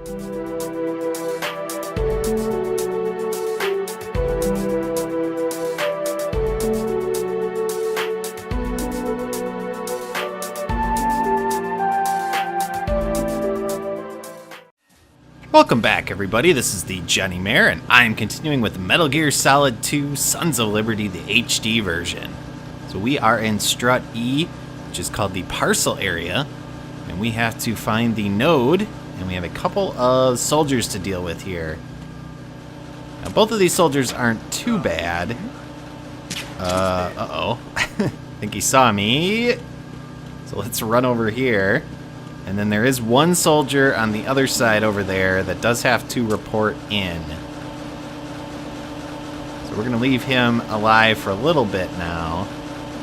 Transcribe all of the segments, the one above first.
Welcome back, everybody. This is the thejonnymar, and I'm continuing with Metal Gear Solid 2 Sons of Liberty, the HD version. So we are in Strut E, which is called the parcel area, and we have to find the node, and we have a couple of soldiers to deal with here. Now, both of these soldiers aren't too bad. Uh-oh. I think he saw me. So let's run over here. And then there is one soldier on the other side over there that does have to report in. So we're going to leave him alive for a little bit now.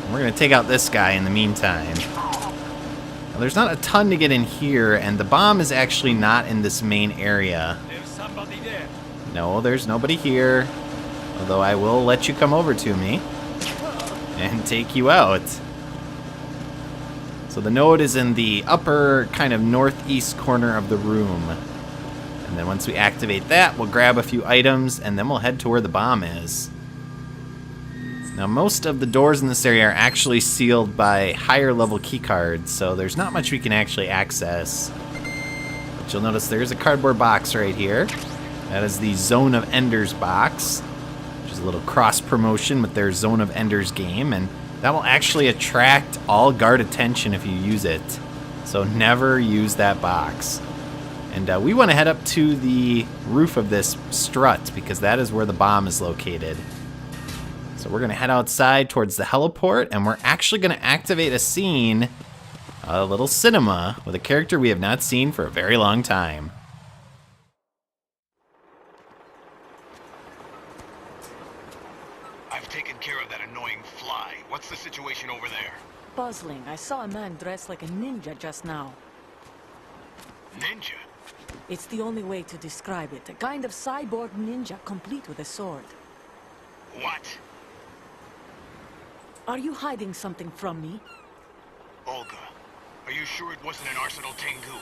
And we're going to take out this guy in the meantime. Now, there's not a ton to get in here, and the bomb is actually not in this main area. There's somebody there. No, there's nobody here. Although I will let you come over to me and take you out. So the node is in the upper kind of northeast corner of the room. And then once we activate that, we'll grab a few items and then we'll head to where the bomb is. Now most of the doors in this area are actually sealed by higher level keycards, so there's not much we can actually access. But you'll notice there's a cardboard box right here. That is the Zone of Enders box, which is a little cross promotion with their Zone of Enders game, and that will actually attract all guard attention if you use it. So never use that box. And we want to head up to the roof of this strut because that is where the bomb is located. So we're going to head outside towards the heliport, and we're actually going to activate a scene, a little cinema, with a character we have not seen for a very long time. I've taken care of that annoying fly. What's the situation over there? Puzzling. I saw a man dressed like a ninja just now. Ninja? It's the only way to describe it. A kind of cyborg ninja, complete with a sword. What? Are you hiding something from me? Olga, are you sure it wasn't an Arsenal Tengu?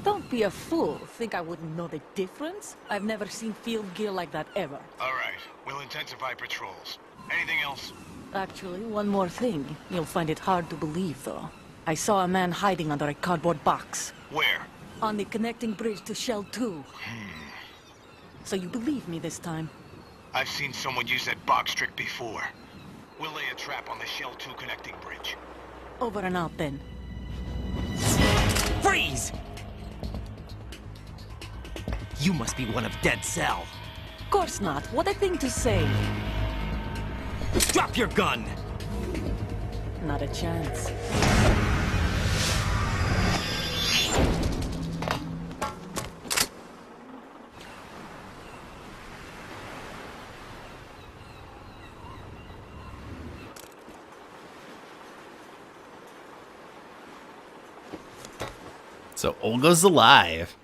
Don't be a fool. Think I wouldn't know the difference? I've never seen field gear like that ever. All right, we'll intensify patrols. Anything else? Actually, one more thing. You'll find it hard to believe, though. I saw a man hiding under a cardboard box. Where? On the connecting bridge to Shell 2. So you believe me this time? I've seen someone use that box trick before. We'll lay a trap on the Shell 2 connecting bridge. Over and out, then. Freeze! You must be one of Dead Cell. Of course not. What a thing to say. Drop your gun! Not a chance. So Olga's alive.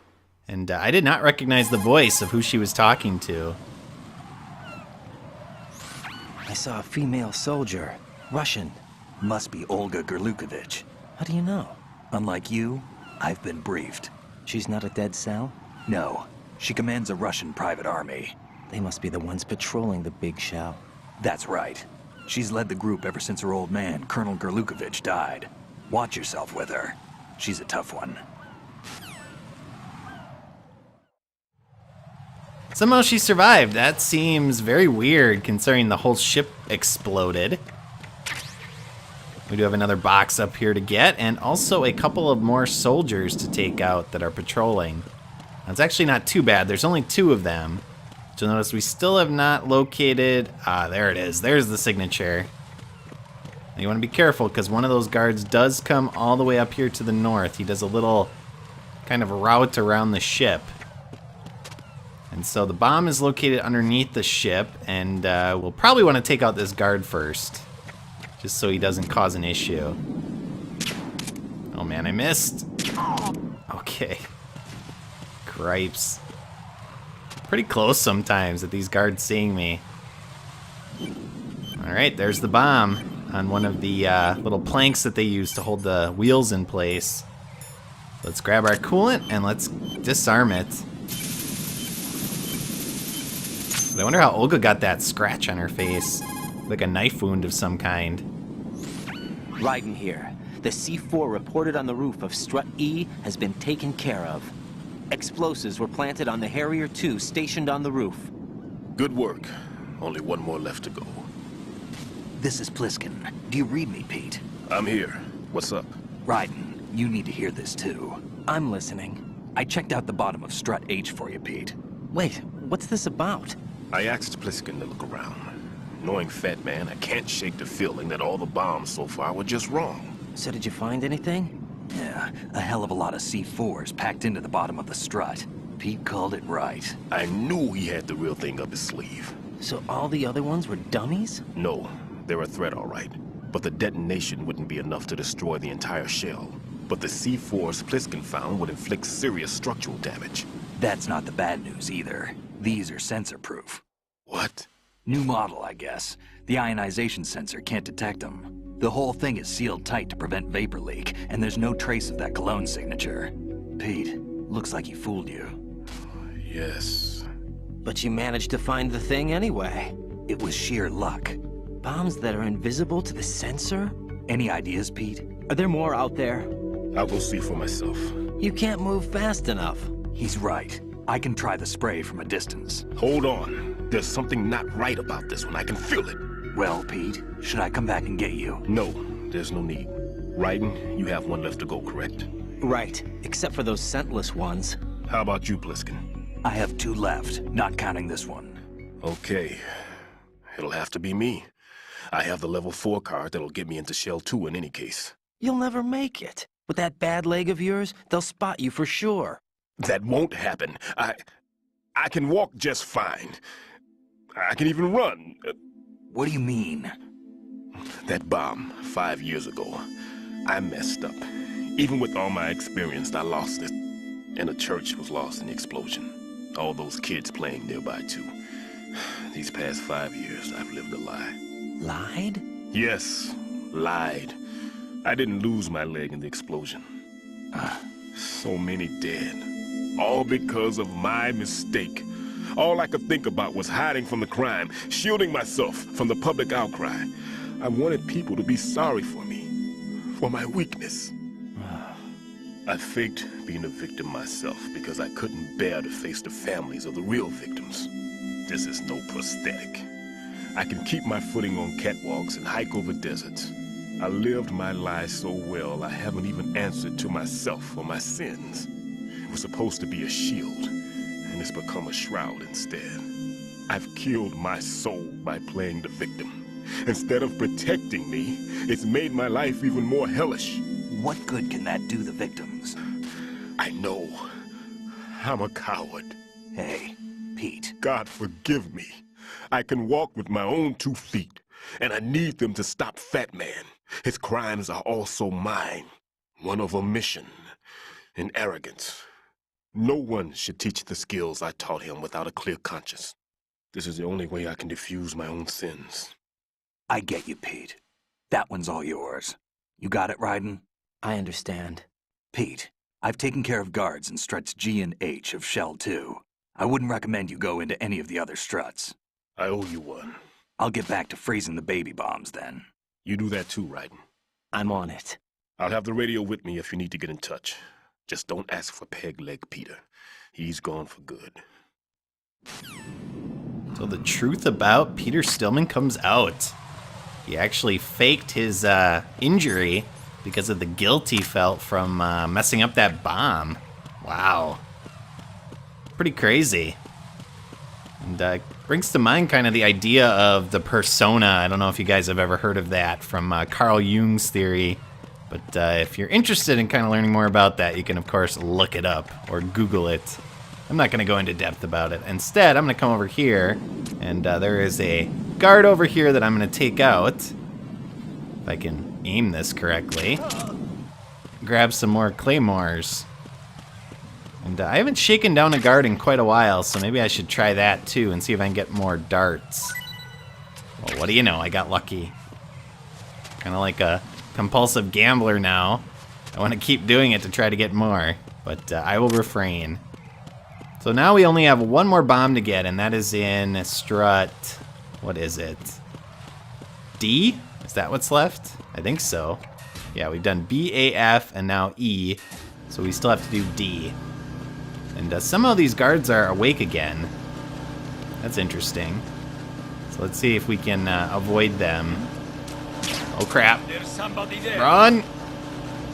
And I did not recognize the voice of who she was talking to. I saw a female soldier. Russian. Must be Olga Gerlukovich. How do you know? Unlike you, I've been briefed. She's not a Dead Cell? No. She commands a Russian private army. They must be the ones patrolling the big shell. That's right. She's led the group ever since her old man, Colonel Gerlukovich, died. Watch yourself with her. She's a tough one. Somehow she survived. That seems very weird considering the whole ship exploded. We do have another box up here to get, and also a couple of more soldiers to take out that are patrolling. Now, it's actually not too bad. There's only 2 of them. But you'll notice we still have not located... Ah, there it is. There's the signature. Now you want to be careful because one of those guards does come all the way up here to the north. He does a little kind of route around the ship. And so the bomb is located underneath the ship, and we'll probably want to take out this guard first, just so he doesn't cause an issue. Oh man, I missed. Okay. Cripes. Pretty close sometimes at these guards seeing me. Alright, there's the bomb on one of the little planks that they use to hold the wheels in place. Let's grab our coolant and let's disarm it. But I wonder how Olga got that scratch on her face. Like a knife wound of some kind. Raiden here. The C4 reported on the roof of Strut E has been taken care of. Explosives were planted on the Harrier 2 stationed on the roof. Good work. Only one more left to go. This is Pliskin. Do you read me, Pete? I'm here. What's up? Raiden, you need to hear this too. I'm listening. I checked out the bottom of Strut H for you, Pete. Wait, what's this about? I asked Pliskin to look around. Knowing Fatman, I can't shake the feeling that all the bombs so far were just wrong. So did you find anything? Yeah, a hell of a lot of C4s packed into the bottom of the strut. Pete called it right. I knew he had the real thing up his sleeve. So all the other ones were dummies? No, they're a threat, all right. But the detonation wouldn't be enough to destroy the entire shell. But the C4s Pliskin found would inflict serious structural damage. That's not the bad news either. These are sensor-proof. What? New model, I guess. The ionization sensor can't detect them. The whole thing is sealed tight to prevent vapor leak, and there's no trace of that cologne signature. Pete, looks like he fooled you. Yes. But you managed to find the thing anyway. It was sheer luck. Bombs that are invisible to the sensor? Any ideas, Pete? Are there more out there? I'll go see for myself. You can't move fast enough. He's right. I can try the spray from a distance. Hold on. There's something not right about this one. I can feel it. Well, Pete, should I come back and get you? No, there's no need. Raiden, you have one left to go, correct? Right, except for those scentless ones. How about you, Pliskin? I have 2 left, not counting this one. Okay. It'll have to be me. I have the level 4 card that'll get me into Shell 2 in any case. You'll never make it. With that bad leg of yours, they'll spot you for sure. That won't happen. I can walk just fine. I can even run. What do you mean? That bomb, 5 years ago. I messed up. Even with all my experience, I lost it. And the church was lost in the explosion. All those kids playing nearby, too. These past 5 years, I've lived a lie. Lied? Yes, lied. I didn't lose my leg in the explosion. So many dead. All because of my mistake. All I could think about was hiding from the crime, shielding myself from the public outcry. I wanted people to be sorry for me, for my weakness. I faked being a victim myself because I couldn't bear to face the families of the real victims. This is no prosthetic. I can keep my footing on catwalks and hike over deserts. I lived my life so well I haven't even answered to myself for my sins. It was supposed to be a shield, and it's become a shroud instead. I've killed my soul by playing the victim. Instead of protecting me, it's made my life even more hellish. What good can that do the victims? I know. I'm a coward. Hey, Pete. God forgive me. I can walk with my own 2 feet, and I need them to stop Fatman. His crimes are also mine. One of omission and arrogance. No one should teach the skills I taught him without a clear conscience. This is the only way I can diffuse my own sins. I get you, Pete. That one's all yours. You got it, Raiden? I understand. Pete, I've taken care of guards in struts G and H of Shell 2. I wouldn't recommend you go into any of the other struts. I owe you one. I'll get back to freezing the baby bombs then. You do that too, Raiden. I'm on it. I'll have the radio with me if you need to get in touch. Just don't ask for Peg Leg Peter. He's gone for good. So the truth about Peter Stillman comes out. He actually faked his injury because of the guilt he felt from messing up that bomb. Wow. Pretty crazy. And brings to mind kind of the idea of the persona. I don't know if you guys have ever heard of that from Carl Jung's theory. But if you're interested in kind of learning more about that, you can, of course, look it up or Google it. I'm not going to go into depth about it. Instead, I'm going to come over here, and there is a guard over here that I'm going to take out. If I can aim this correctly. Grab some more claymores. And I haven't shaken down a guard in quite a while, so maybe I should try that too and see if I can get more darts. Well, what do you know? I got lucky. Kind of like a compulsive gambler now. I want to keep doing it to try to get more, but I will refrain. So now we only have one more bomb to get, and that is in Strut... What is it? D? Is that what's left? I think so. Yeah, we've done B, A, F, and now E. So we still have to do D. And somehow these guards are awake again. That's interesting. So let's see if we can avoid them. Oh crap. There's somebody there. Run!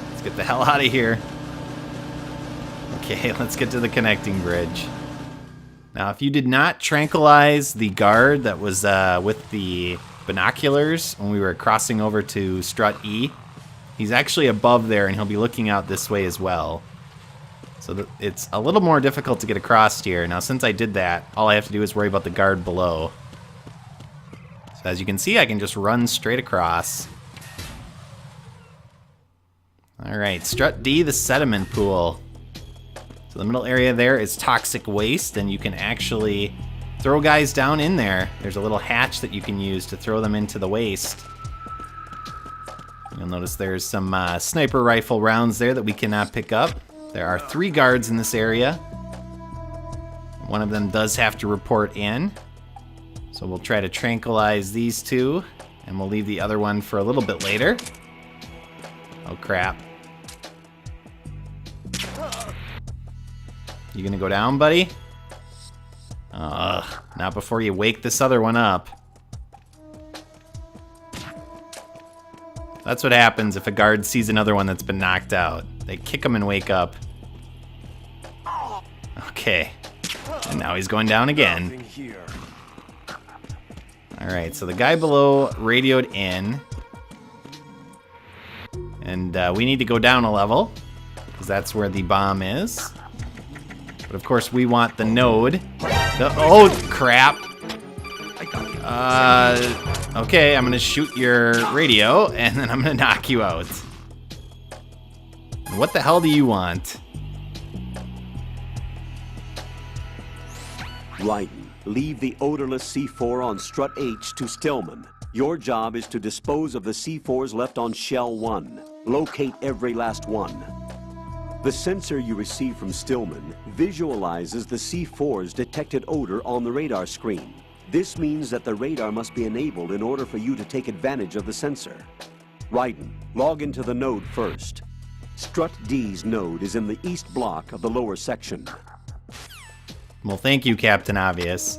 Let's get the hell out of here. Okay, let's get to the connecting bridge. Now, if you did not tranquilize the guard that was with the binoculars when we were crossing over to Strut E, he's actually above there and he'll be looking out this way as well. So it's a little more difficult to get across here. Now, since I did that, all I have to do is worry about the guard below. So as you can see, I can just run straight across. Alright, Strut D, the sediment pool. So the middle area there is toxic waste, and you can actually throw guys down in there. There's a little hatch that you can use to throw them into the waste. You'll notice there's some sniper rifle rounds there that we cannot pick up. There are 3 guards in this area. One of them does have to report in. So we'll try to tranquilize these 2, and we'll leave the other one for a little bit later. Oh crap. You gonna go down, buddy? Not before you wake this other one up. That's what happens if a guard sees another one that's been knocked out. They kick him and wake up. Okay. And now he's going down again. Alright, so the guy below radioed in. And we need to go down a level, because that's where the bomb is. But of course we want the node. Oh, crap. Okay, I'm gonna shoot your radio, and then I'm gonna knock you out. What the hell do you want? Raiden, leave the odorless C4 on Strut H to Stillman. Your job is to dispose of the C4s left on Shell 1. Locate every last one. The sensor you receive from Stillman visualizes the C4's detected odor on the radar screen. This means that the radar must be enabled in order for you to take advantage of the sensor. Raiden, log into the node first. Strut D's node is in the east block of the lower section. Well, thank you, Captain Obvious.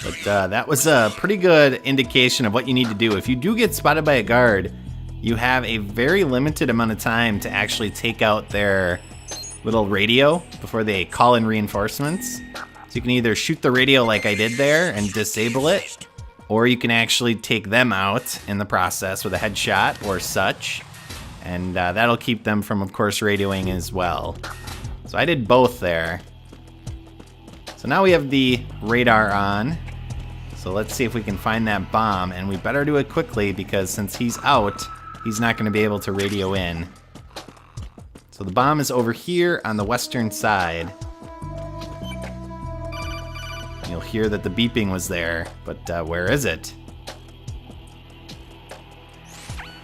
But that was a pretty good indication of what you need to do. If you do get spotted by a guard, you have a very limited amount of time to actually take out their little radio before they call in reinforcements. So you can either shoot the radio like I did there and disable it, or you can actually take them out in the process with a headshot or such. And that'll keep them from, of course, radioing as well. So I did both there. So now we have the radar on. So let's see if we can find that bomb, and we better do it quickly because since he's out, he's not going to be able to radio in. So the bomb is over here on the western side. You'll hear that the beeping was there, but where is it?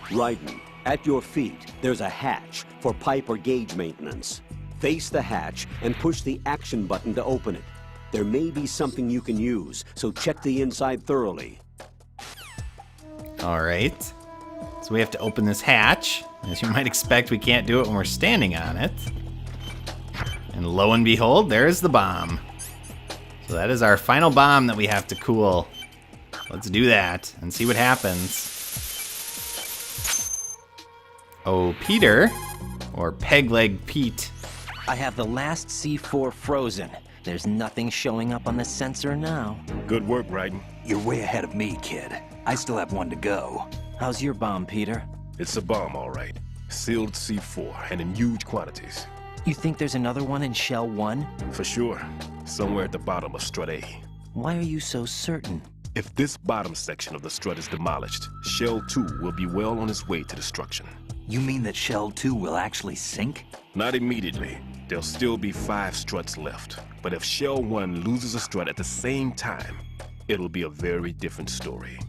Raiden, at your feet, there's a hatch for pipe or gauge maintenance. Face the hatch and push the action button to open it. There may be something you can use, so check the inside thoroughly. All right. So we have to open this hatch. As you might expect, we can't do it when we're standing on it. And lo and behold, there's the bomb. So that is our final bomb that we have to cool. Let's do that and see what happens. Oh, Peter, or Pegleg Pete. I have the last C4 frozen. There's nothing showing up on the sensor now. Good work, Raiden. You're way ahead of me, kid. I still have one to go. How's your bomb, Peter? It's a bomb, all right. Sealed C4, and in huge quantities. You think there's another one in Shell 1? For sure. Somewhere at the bottom of Strut A. Why are you so certain? If this bottom section of the strut is demolished, Shell 2 will be well on its way to destruction. You mean that Shell 2 will actually sink? Not immediately. There'll still be 5 struts left. But if Shell 1 loses a strut at the same time, it'll be a very different story.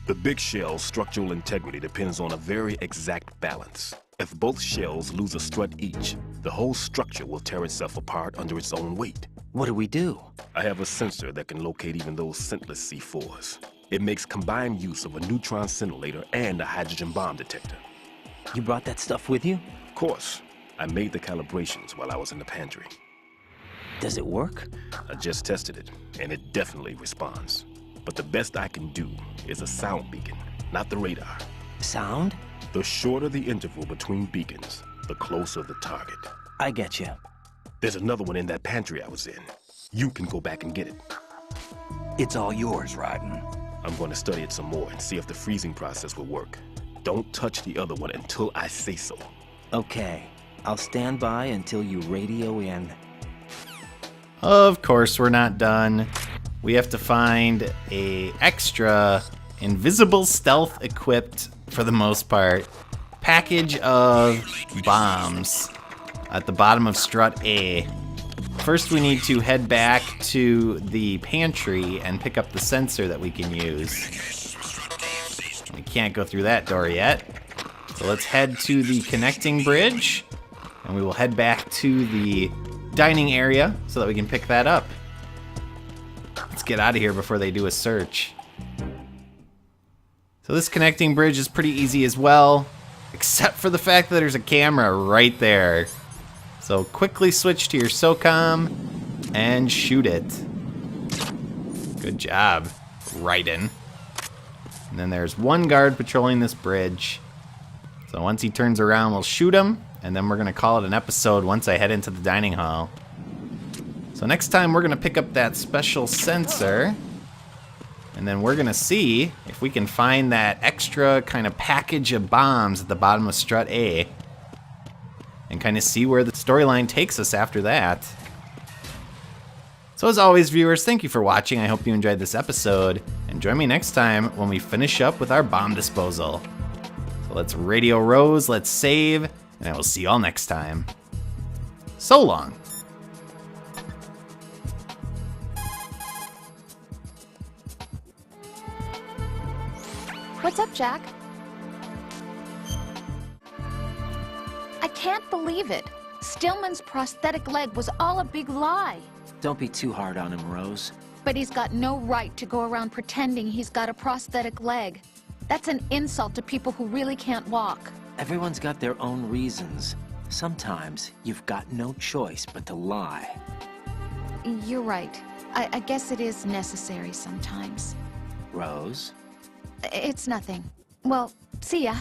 The big shell's structural integrity depends on a very exact balance. If both shells lose a strut each, the whole structure will tear itself apart under its own weight. What do we do? I have a sensor that can locate even those scentless C4s. It makes combined use of a neutron scintillator and a hydrogen bomb detector. You brought that stuff with you? Of course, I made the calibrations while I was in the pantry. Does it work? I just tested it, and it definitely responds. But the best I can do is a sound beacon, not the radar. Sound? The shorter the interval between beacons, the closer the target. I get you. There's another one in that pantry I was in. You can go back and get it. It's all yours, Raiden. I'm going to study it some more and see if the freezing process will work. Don't touch the other one until I say so. Okay. I'll stand by until you radio in. Of course, we're not done. We have to find a extra invisible stealth equipped, for the most part, package of bombs at the bottom of Strut A. First, we need to head back to the pantry and pick up the sensor that we can use. We can't go through that door yet. So let's head to the connecting bridge, and we will head back to the dining area so that we can pick that up. Let's get out of here before they do a search. So this connecting bridge is pretty easy as well, except for the fact that there's a camera right there. So quickly switch to your SOCOM and shoot it. Good job, Raiden. And then there's one guard patrolling this bridge. So once he turns around, we'll shoot him, and then we're gonna call it an episode once I head into the dining hall. So next time we're gonna pick up that special sensor, and then we're gonna see if we can find that extra kind of package of bombs at the bottom of Strut A, and kind of see where the storyline takes us after that. So as always, viewers, thank you for watching. I hope you enjoyed this episode, and join me next time when we finish up with our bomb disposal. So let's Radio Rose, let's save, and I will see you all next time. So long. What's up, Jack? I can't believe it. Stillman's prosthetic leg was all a big lie. Don't be too hard on him, Rose. But he's got no right to go around pretending he's got a prosthetic leg. That's an insult to people who really can't walk. Everyone's got their own reasons. Sometimes you've got no choice but to lie. You're right. I guess it is necessary sometimes. Rose? It's nothing. Well, see ya.